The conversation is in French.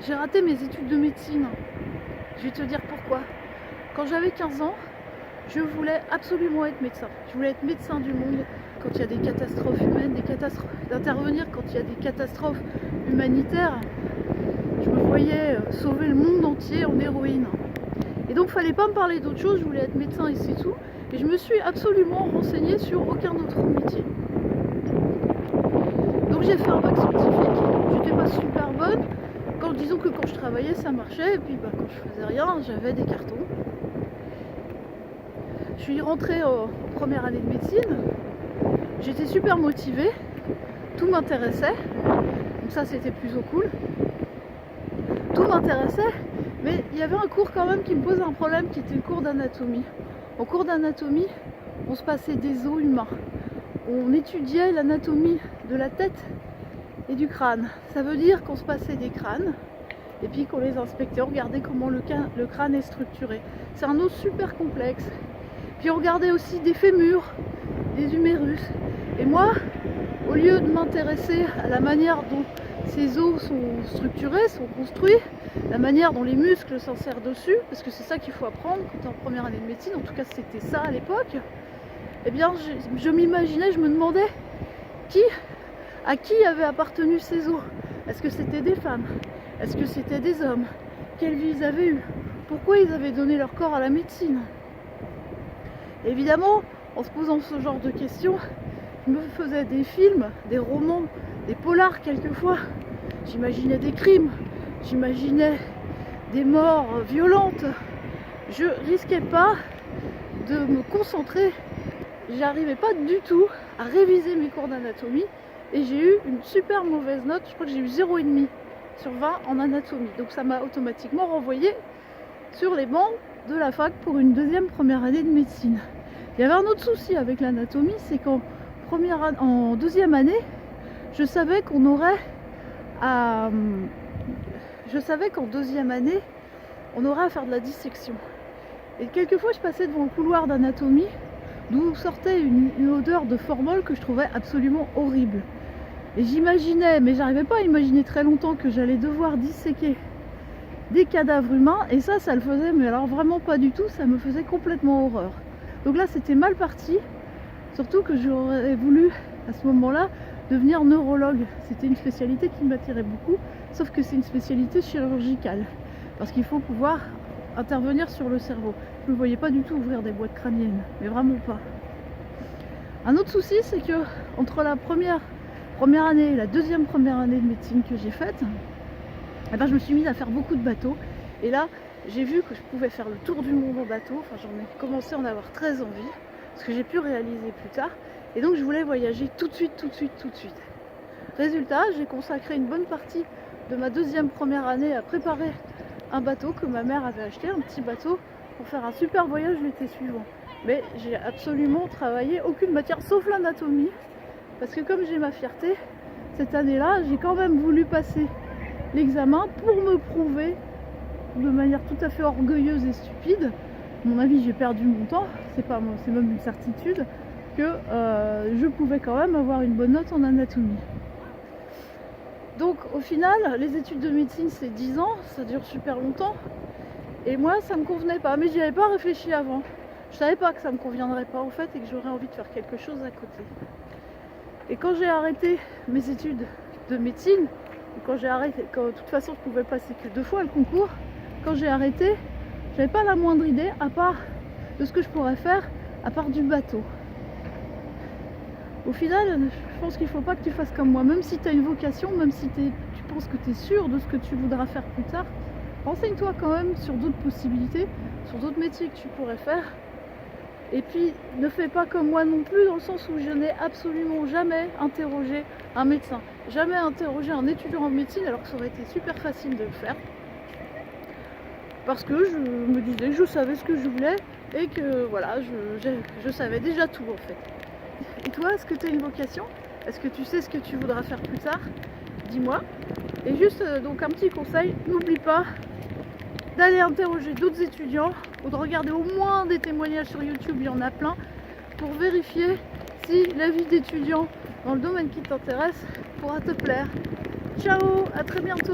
J'ai raté mes études de médecine. Je vais te dire pourquoi. Quand j'avais 15 ans, je voulais absolument être médecin. Je voulais être médecin du monde quand il y a des catastrophes humaines, d'intervenir quand il y a des catastrophes humanitaires. Je me voyais sauver le monde entier en héroïne. Et donc, fallait pas me parler d'autre chose, je voulais être médecin et c'est tout. Et je me suis absolument renseignée sur aucun autre métier. Donc j'ai fait un bac scientifique, j'étais pas super bonne. Disons que quand je travaillais ça marchait, et puis quand je faisais rien, j'avais des cartons. Je suis rentrée en première année de médecine, j'étais super motivée, tout m'intéressait, donc ça c'était plutôt cool. Tout m'intéressait, mais il y avait un cours quand même qui me posait un problème, qui était le cours d'anatomie. Au cours d'anatomie, on se passait des os humains. On étudiait l'anatomie de la tête et du crâne. Ça veut dire qu'on se passait des crânes et puis qu'on les inspectait, on regardait comment le crâne est structuré. C'est un os super complexe. Puis on regardait aussi des fémurs, des humérus. Et moi, au lieu de m'intéresser à la manière dont ces os sont structurés, sont construits, la manière dont les muscles s'insèrent dessus, parce que c'est ça qu'il faut apprendre quand tu es en première année de médecine, en tout cas c'était ça à l'époque, eh bien je m'imaginais, je me demandais à qui avaient appartenu ces os. Est-ce que c'était des femmes? Est-ce que c'était des hommes? Quelle vie ils avaient eu? Pourquoi ils avaient donné leur corps à la médecine? Évidemment, en se posant ce genre de questions, je me faisais des films, des romans, des polars quelquefois. J'imaginais des crimes, j'imaginais des morts violentes. Je risquais pas de me concentrer, j'arrivais pas du tout à réviser mes cours d'anatomie et j'ai eu une super mauvaise note, je crois que j'ai eu 0,5 sur 20 en anatomie. Donc ça m'a automatiquement renvoyé sur les bancs de la fac pour une première année de médecine. Il y avait un autre souci avec l'anatomie, c'est qu'en deuxième année, je savais qu'en deuxième année, on aurait à faire de la dissection. Et quelquefois, je passais devant le couloir d'anatomie, d'où sortait une odeur de formol que je trouvais absolument horrible. Et j'imaginais, mais j'arrivais pas à imaginer très longtemps que j'allais devoir disséquer des cadavres humains, et ça le faisait, mais alors vraiment pas du tout, ça me faisait complètement horreur. Donc là, c'était mal parti, surtout que j'aurais voulu, à ce moment-là, devenir neurologue. C'était une spécialité qui m'attirait beaucoup, sauf que c'est une spécialité chirurgicale, parce qu'il faut pouvoir intervenir sur le cerveau. Je ne me voyais pas du tout ouvrir des boîtes crâniennes, mais vraiment pas. Un autre souci, c'est que entre la première année et la première année de médecine que j'ai faite, eh ben, je me suis mise à faire beaucoup de bateaux. Et là, j'ai vu que je pouvais faire le tour du monde en bateau. Enfin, j'en ai commencé à en avoir très envie, ce que j'ai pu réaliser plus tard. Et donc, je voulais voyager tout de suite. Résultat, j'ai consacré une bonne partie de ma première année à préparer un bateau que ma mère avait acheté, un petit bateau, pour faire un super voyage l'été suivant. Mais j'ai absolument travaillé aucune matière sauf l'anatomie, parce que comme j'ai ma fierté, cette année-là, j'ai quand même voulu passer l'examen pour me prouver de manière tout à fait orgueilleuse et stupide. À mon avis, j'ai perdu mon temps, c'est même une certitude, que je pouvais quand même avoir une bonne note en anatomie. Donc au final, les études de médecine c'est 10 ans, ça dure super longtemps. Et moi ça me convenait pas, mais j'y avais pas réfléchi avant. Je savais pas que ça me conviendrait pas en fait et que j'aurais envie de faire quelque chose à côté. Et quand j'ai arrêté mes études de médecine, quand de toute façon je pouvais passer que 2 fois le concours, quand j'ai arrêté, j'avais pas la moindre idée à part de ce que je pourrais faire à part du bateau. Au final, je pense qu'il ne faut pas que tu fasses comme moi, même si tu as une vocation, même si tu penses que tu es sûr de ce que tu voudras faire plus tard, renseigne-toi quand même sur d'autres possibilités, sur d'autres métiers que tu pourrais faire. Et puis, ne fais pas comme moi non plus, dans le sens où je n'ai absolument jamais interrogé un médecin, jamais interrogé un étudiant en médecine, alors que ça aurait été super facile de le faire. Parce que je me disais que je savais ce que je voulais et que voilà, je savais déjà tout en fait. Et toi, est-ce que tu as une vocation? Est-ce que tu sais ce que tu voudras faire plus tard? Dis-moi. Et juste donc un petit conseil, n'oublie pas d'aller interroger d'autres étudiants ou de regarder au moins des témoignages sur YouTube, il y en a plein, pour vérifier si la vie d'étudiant dans le domaine qui t'intéresse pourra te plaire. Ciao, à très bientôt.